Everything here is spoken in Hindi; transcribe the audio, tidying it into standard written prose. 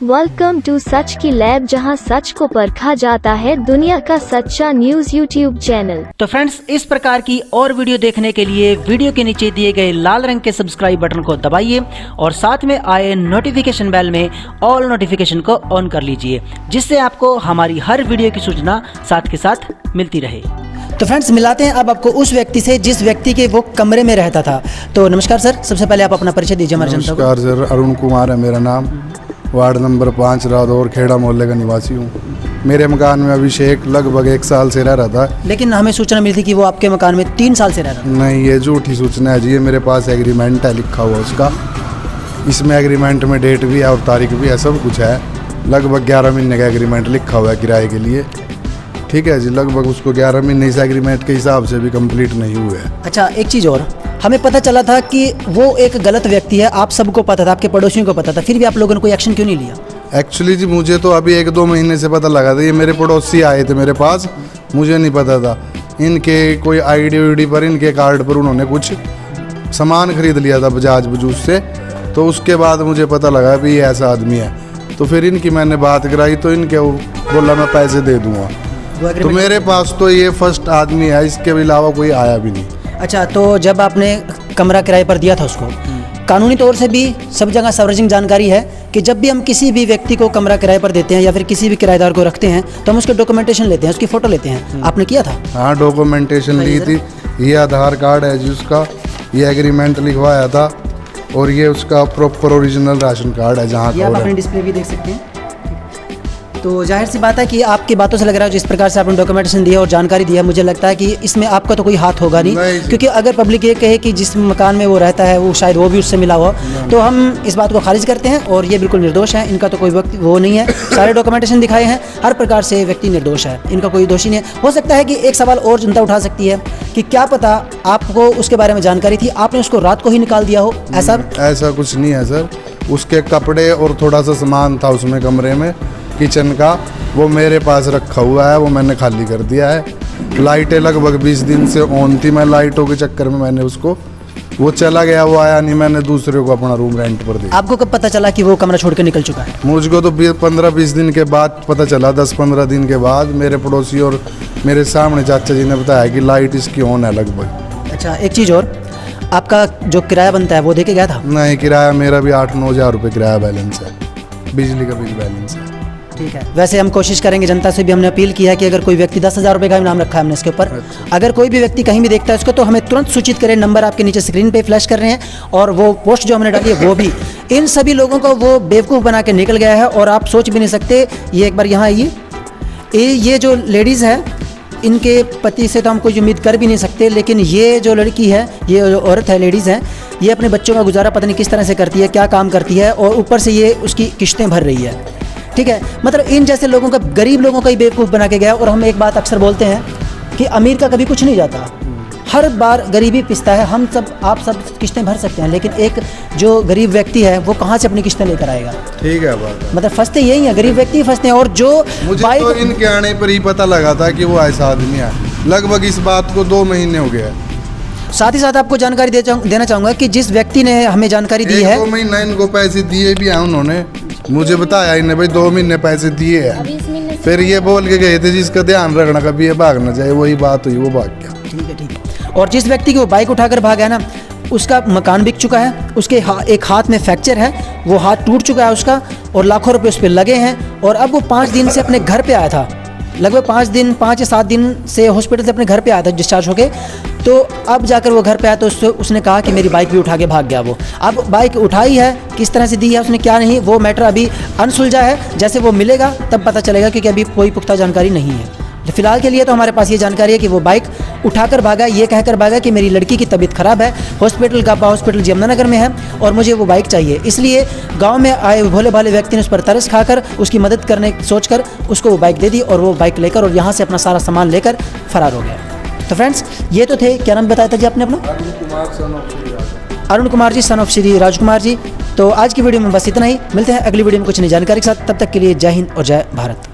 वेलकम टू सच की लैब, जहां सच को परखा जाता है। दुनिया का सच्चा न्यूज यूट्यूब चैनल। तो फ्रेंड्स, इस प्रकार की और वीडियो देखने के लिए वीडियो के नीचे दिए गए लाल रंग के सब्सक्राइब बटन को दबाइए और साथ में आए नोटिफिकेशन बेल में ऑल नोटिफिकेशन को ऑन कर लीजिए, जिससे आपको हमारी हर वीडियो की सूचना साथ के साथ मिलती रहे। तो फ्रेंड्स, मिलाते हैं अब आपको उस व्यक्ति से जिस व्यक्ति के वो कमरे में रहता था। तो नमस्कार सर, सबसे पहले आप अपना परिचय दीजिए हमारे जनता को। नमस्कार सर, अरुण कुमार है मेरा नाम, वार्ड नंबर 5 रादौर खेड़ा मोहल्ले का निवासी हूँ। मेरे मकान में अभिषेक लगभग 1 साल से रह रहा था। लेकिन हमें सूचना मिली थी कि वो आपके मकान में 3 साल से रह रहा था। नहीं, ये झूठी सूचना है जी। ये मेरे पास एग्रीमेंट है लिखा हुआ उसका। इसमें एग्रीमेंट में डेट भी है और तारीख भी है, सब कुछ है। लगभग 11 महीने का एग्रीमेंट लिखा हुआ है किराए के लिए। ठीक है जी, लगभग उसको 11 महीने इस एग्रीमेंट के हिसाब से भी कंप्लीट नहीं हुए हैं। अच्छा, एक चीज़ और, हमें पता चला था कि वो एक गलत व्यक्ति है। आप सबको पता था, आपके पड़ोसियों को पता था, फिर भी आप लोगों ने कोई एक्शन क्यों नहीं लिया? एक्चुअली जी, मुझे तो अभी 1-2 महीने से पता लगा था। ये मेरे पड़ोसी आए थे मेरे पास, मुझे नहीं पता था। इनके कोई आईडी पर, इनके कार्ड पर उन्होंने कुछ सामान खरीद लिया था बजाज बजूज से। तो उसके बाद मुझे पता लगा भी ये ऐसा आदमी है। तो फिर इनकी मैंने बात कराई तो इनके बोला मैं पैसे दे दूँगा। तो मेरे पास तो ये फर्स्ट आदमी है, इसके अलावा कोई आया भी नहीं। अच्छा, तो जब आपने कमरा किराए पर दिया था उसको, कानूनी तौर से भी सब जगह सार्वजनिक जानकारी है कि जब भी हम किसी भी व्यक्ति को कमरा किराए पर देते हैं या फिर किसी भी किराएदार को रखते हैं तो हम उसके डॉक्यूमेंटेशन लेते हैं, उसकी फ़ोटो लेते हैं। आपने किया था? हाँ, डॉक्यूमेंटेशन ली थी। ये आधार कार्ड है जी उसका, ये एग्रीमेंट लिखवाया था और ये उसका प्रॉपर ओरिजिनल राशन कार्ड है जहाँ ये आप अपने डिस्प्ले भी देख सकते हैं। तो जाहिर सी बात है कि आपकी बातों से लग रहा है जिस प्रकार से आपने डॉक्यूमेंटेशन दिया और जानकारी दिया, मुझे लगता है कि इसमें आपका तो कोई हाथ होगा नहीं, क्योंकि अगर पब्लिक ये कहे कि जिस मकान में वो रहता है वो शायद वो भी उससे मिला हुआ, तो हम इस बात को खारिज करते हैं और ये बिल्कुल निर्दोष है। इनका तो कोई व्यक्ति वो नहीं है, सारे डॉक्यूमेंटेशन दिखाए हैं, हर प्रकार से व्यक्ति निर्दोष है, इनका कोई दोषी नहीं है। हो सकता है कि एक सवाल और जनता उठा सकती है कि क्या पता आपको उसके बारे में जानकारी थी, आपने उसको रात को ही निकाल दिया हो। ऐसा कुछ नहीं है सर। उसके कपड़े और थोड़ा सा सामान था उसमें कमरे में किचन का, वो मेरे पास रखा हुआ है, वो मैंने खाली कर दिया है। लाइटें लगभग 20 दिन से ऑन थी, मैं लाइटों के चक्कर में मैंने उसको, वो चला गया, वो आया नहीं, मैंने दूसरे को अपना रूम रेंट पर दिया। आपको कब पता चला कि वो कमरा छोड़ के निकल चुका है? मुझको तो 15-20 दिन के बाद पता चला, 10-15 दिन के बाद। मेरे पड़ोसी और मेरे सामने चाचा जी ने बताया कि लाइट इसकी ऑन है लगभग। अच्छा, एक चीज़ और, आपका जो किराया बनता है वो दे के गया था? नहीं, किराया मेरा भी 8-9 हज़ार रुपये किराया बैलेंस है, बिजली का बिल बैलेंस है। ठीक है। वैसे हम कोशिश करेंगे, जनता से भी हमने अपील किया है कि अगर कोई व्यक्ति 10,000 रुपये का इनाम रखा है हमने इसके ऊपर। अच्छा। अगर कोई भी व्यक्ति कहीं भी देखता है इसको तो हमें तुरंत सूचित करें। नंबर आपके नीचे स्क्रीन पे फ्लैश कर रहे हैं और वो पोस्ट जो हमने डाली है वो भी। इन सभी लोगों को वो बेवकूफ़ बना के निकल गया है और आप सोच भी नहीं सकते। ये एक बार यहाँ आइए, ये जो लेडीज़ है इनके पति से तो हम कोई उम्मीद कर भी नहीं सकते, लेकिन ये जो लड़की है, ये जो औरत है, लेडीज़ है, ये अपने बच्चों का गुजारा पता नहीं किस तरह से करती है, क्या काम करती है, और ऊपर से ये उसकी किस्तें भर रही है। ठीक है, मतलब इन जैसे लोगों का, गरीब लोगों का ही बेवकूफ़ बना के गया। और हम एक बात अक्सर बोलते हैं कि अमीर का कभी कुछ नहीं जाता, हर बार गरीबी पिसता है। हम सब, आप सब किस्तें भर सकते हैं, लेकिन एक जो गरीब व्यक्ति है वो कहाँ से अपनी किस्तें लेकर आएगा? ठीक है बात है। मतलब फंसते यही हैं, गरीब व्यक्ति फंसते हैं। और जो मुझे तो इनके आने पर ही पता लगा था कि वो ऐसा आदमी है। लगभग इस बात को 2 महीने हो गए। साथ ही साथ आपको जानकारी देना चाहूँगा कि जिस व्यक्ति ने हमें जानकारी दी है, 2 महीने इनको पैसे दिए भी हैं उन्होंने, मुझे बताया इन्हें भाई 2 महीने पैसे दिए हैं। फिर ये बोल के गए थे जिसका ध्यान रखना, कभी ये भागना चाहिए, वही बात हुई, वो भाग गया। ठीक है, ठीक है। और जिस व्यक्ति की वो बाइक उठाकर भागा है ना, उसका मकान बिक चुका है, उसके एक हाथ में फ्रैक्चर है, वो हाथ टूट चुका है उसका, और लाखों रुपए उस पर लगे हैं। और अब वो 5 दिन से अपने घर पे आया था, लगभग 5 या 7 दिन से हॉस्पिटल से अपने घर पे आया था डिस्चार्ज होके। तो अब जाकर वो घर पे आया तो उसने कहा कि मेरी बाइक भी उठा के भाग गया वो। अब बाइक उठाई है, किस तरह से दी है उसने, क्या नहीं, वो मैटर अभी अनसुलझा है। जैसे वो मिलेगा तब पता चलेगा, क्योंकि अभी कोई पुख्ता जानकारी नहीं है। फिलहाल के लिए तो हमारे पास ये जानकारी है कि वो बाइक उठाकर भागा, ये कहकर भागा कि मेरी लड़की की तबीयत खराब है, हॉस्पिटल का हॉस्पिटल यमुनानगर में है और मुझे वो बाइक चाहिए। इसलिए गांव में आए भोले भाले व्यक्ति ने उस पर तरस खाकर उसकी मदद करने सोचकर उसको वो बाइक दे दी और वो बाइक लेकर और यहाँ से अपना सारा सामान लेकर फरार हो गया। तो फ्रेंड्स, ये तो थे, क्या नाम बताया था जी आपने अपना? Arun Kumar ji, son of Shri Rajkumar ji. तो आज की वीडियो में बस इतना ही। मिलते हैं अगली वीडियो में कुछ नई जानकारी के साथ। तब तक के लिए जय हिंद और जय भारत।